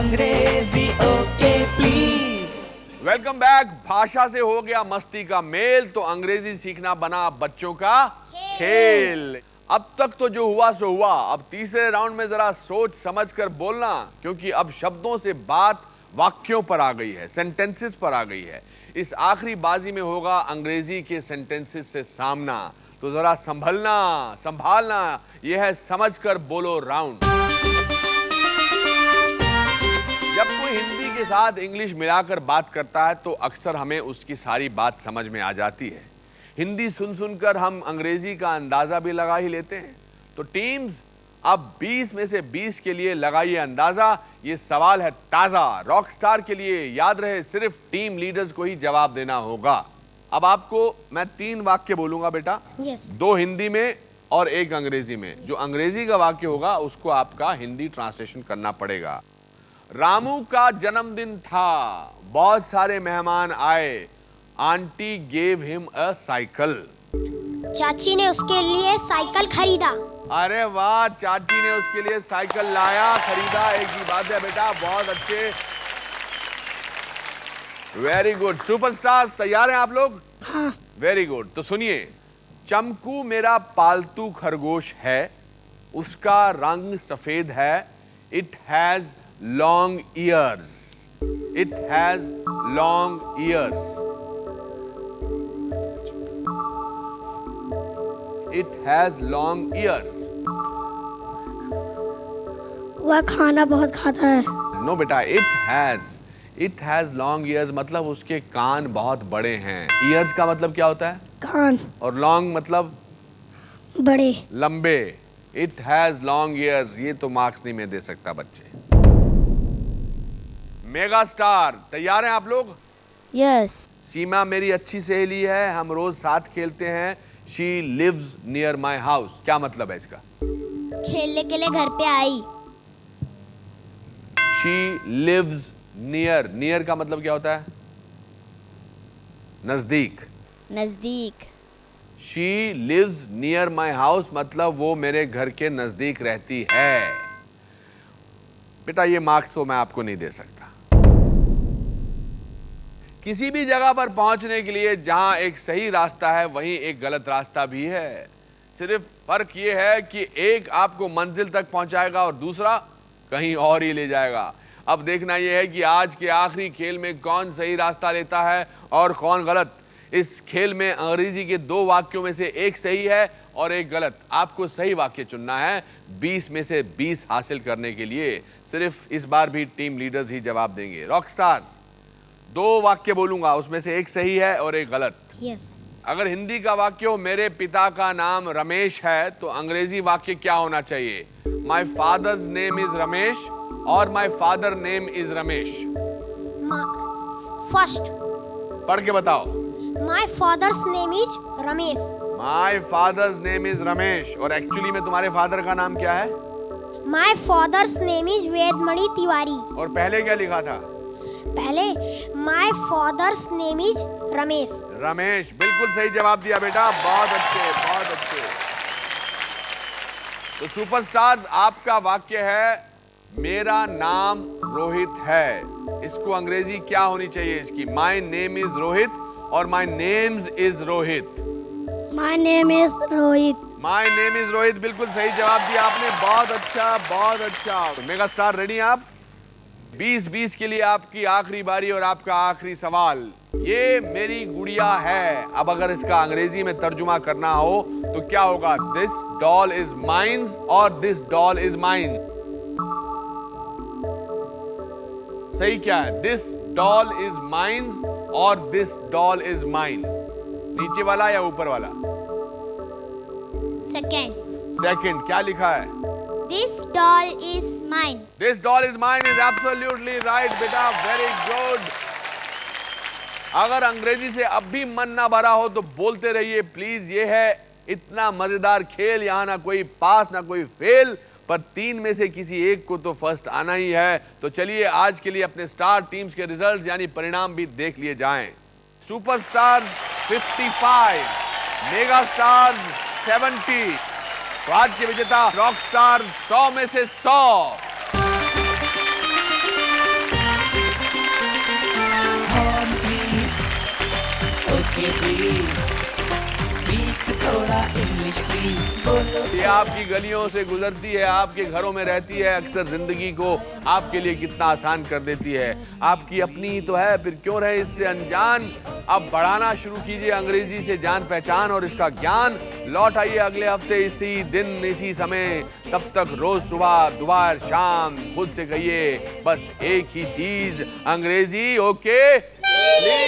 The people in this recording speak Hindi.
अंग्रेजी ओके प्लीज। Welcome back. भाषा से हो गया मस्ती का मेल तो अंग्रेजी सीखना बना अब बच्चों का खेल। अब तक तो जो हुआ सो हुआ। अब तीसरे राउंड में जरा सोच समझ कर बोलना, क्योंकि अब शब्दों से बात वाक्यों पर आ गई है, सेंटेंसेस पर आ गई है। इस आखिरी बाजी में होगा अंग्रेजी के सेंटेंसेस से सामना, तो जरा संभालना। यह है समझ कर बोलो राउंड। जब कोई हिंदी के साथ इंग्लिश मिलाकर बात करता है तो अक्सर हमें उसकी सारी बात समझ में आ जाती है। हिंदी सुन सुनकर हम अंग्रेजी का अंदाजा भी लगा ही लेते हैं। तो टीम्स, अब 20 में से 20 के लिए लगाइए अंदाजा। ये सवाल है ताजा। रॉकस्टार के लिए याद रहे, सिर्फ टीम लीडर्स को ही जवाब देना होगा। अब आपको मैं 3 वाक्य बोलूंगा बेटा, 2 हिंदी में और 1 अंग्रेजी में। जो अंग्रेजी का वाक्य होगा उसको आपका हिंदी ट्रांसलेशन करना पड़ेगा। रामू का जन्मदिन था, बहुत सारे मेहमान आए, aunty gave him a cycle. चाची ने उसके लिए साइकिल खरीदा। अरे वाह, चाची ने उसके लिए साइकिल लाया, खरीदा, एक ही बात है बेटा, बहुत अच्छे, वेरी गुड। सुपरस्टार्स तैयार हैं आप लोग? हाँ। Very good. तो सुनिए, चमकू मेरा पालतू खरगोश है, उसका रंग सफेद है, it has long years, it has long years, it has long years. वह खाना बहुत खाता है। नो बेटा, इट हैज लॉन्ग ईयर्स मतलब उसके कान बहुत बड़े हैं। ईयर्स का मतलब क्या होता है? कान। और लॉन्ग मतलब बड़े, लंबे। इट हैज लॉन्ग ईयर्स, ये तो मार्क्स नहीं मैं दे सकता बच्चे। मेगा स्टार तैयार हैं आप लोग? यस। सीमा मेरी अच्छी सहेली है, हम रोज साथ खेलते हैं। She lives near my house, क्या मतलब है इसका? खेलने के लिए घर पे आई। शी लिव्स नियर, नियर का मतलब क्या होता है? नजदीक। नजदीक। She lives near my house मतलब वो मेरे घर के नजदीक रहती है। बेटा ये मार्क्स तो मैं आपको नहीं दे सकता। किसी भी जगह पर पहुंचने के लिए जहां एक सही रास्ता है वहीं एक गलत रास्ता भी है। सिर्फ फर्क ये है कि एक आपको मंजिल तक पहुंचाएगा और दूसरा कहीं और ही ले जाएगा। अब देखना यह है कि आज के आखिरी खेल में कौन सही रास्ता लेता है और कौन गलत। इस खेल में अंग्रेजी के 2 वाक्यों में से 1 सही है और 1 गलत। आपको सही वाक्य चुनना है 20 में से 20 हासिल करने के लिए। सिर्फ इस बार भी टीम लीडर्स ही जवाब देंगे। रॉकस्टार्स, 2 वाक्य बोलूंगा, उसमें से 1 सही है और 1 गलत। यस। अगर हिंदी का वाक्य हो मेरे पिता का नाम रमेश है, तो अंग्रेजी वाक्य क्या होना चाहिए? My father's name is Ramesh और my father name is Ramesh. First. पढ़ के बताओ। My father's name is Ramesh. My father's name is Ramesh. और एक्चुअली में तुम्हारे फादर का नाम क्या है? My father's name is Vedmani Tiwari. और पहले क्या लिखा था? पहले my father's name is Ramesh. Ramesh, बिल्कुल सही जवाब दिया बेटा, बहुत अच्छे, बहुत अच्छे। तो सुपरस्टार्स, आपका वाक्य है मेरा नाम रोहित है। इसको अंग्रेजी क्या होनी चाहिए इसकी? माय नेम इज रोहित और my names is Rohit. My name is Rohit. My name is Rohit, बिल्कुल सही जवाब दिया आपने, बहुत अच्छा, बहुत अच्छा। मेगा स्टार रेडी हैं आप? 20-20 के लिए आपकी आखिरी बारी और आपका आखिरी सवाल। ये मेरी गुड़िया है, अब अगर इसका अंग्रेजी में तर्जुमा करना हो तो क्या होगा? दिस डॉल इज माइन्स और दिस डॉल इज माइन। सही क्या है? दिस डॉल इज माइन्स और दिस डॉल इज माइन। नीचे वाला या ऊपर वाला? सेकंड। क्या लिखा है? This doll is mine. This doll is mine is absolutely right बेटा, very good। अगर अंग्रेजी से अब भी मन ना भरा हो तो बोलते रहिए प्लीज। ये है इतना मजेदार खेल, यहाँ ना कोई पास ना कोई फेल, पर 3 में से किसी एक को तो फर्स्ट आना ही है। तो चलिए आज के लिए अपने स्टार टीम्स के रिजल्ट्स यानी परिणाम भी देख लिए जाएं। Superstars 55, mega stars 70। तो आज के विजेता रॉकस्टार 100 में से 100। ओके प्लीज स्पीक थोड़ा इंग्लिश प्लीज बोलो। ये आपकी गलियों से गुजरती है, आपके घरों में रहती है, अक्सर जिंदगी को आपके लिए कितना आसान कर देती है। आपकी अपनी ही तो है, फिर क्यों रहे इससे अनजान। अब बढ़ाना शुरू कीजिए अंग्रेजी से जान पहचान और इसका ज्ञान। लौट आइए अगले हफ्ते इसी दिन इसी समय। तब तक रोज सुबह दोपहर शाम खुद से कहिए बस एक ही चीज, अंग्रेजी ओके प्लीज।